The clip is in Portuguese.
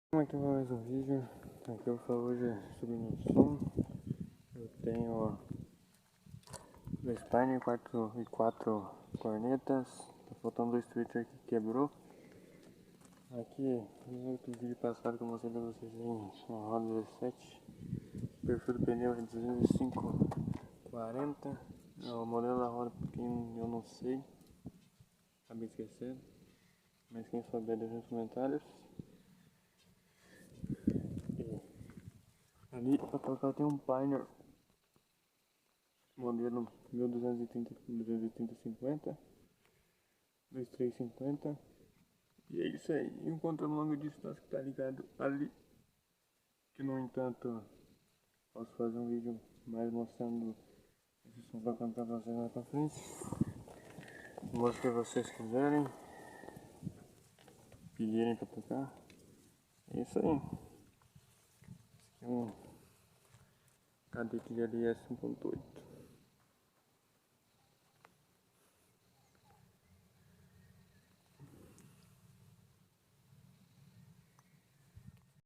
Como é que vai mais um vídeo? Aqui eu falo hoje sobre o meu som. Eu tenho dois painéis, 4 cornetas. Tá faltando 2 Twitter que quebrou. Aqui no outro vídeo passado que eu mostrei pra vocês em uma roda 17. O perfil do pneu é 205/40. O modelo da roda eu não sei. Acabei esquecendo. Mas quem souber deixa nos comentários. Ali pra trocar tem um Pioneer modelo 1230/230/50 2350. E é isso aí. E um controle longo de distância que tá ligado ali. Que no entanto posso fazer um vídeo mais mostrando esse som tocando pra vocês mais pra frente. Mostro que vocês quiserem pedirem pra tocar. É isso aí. Esse aqui é um cadete de LS 1.8.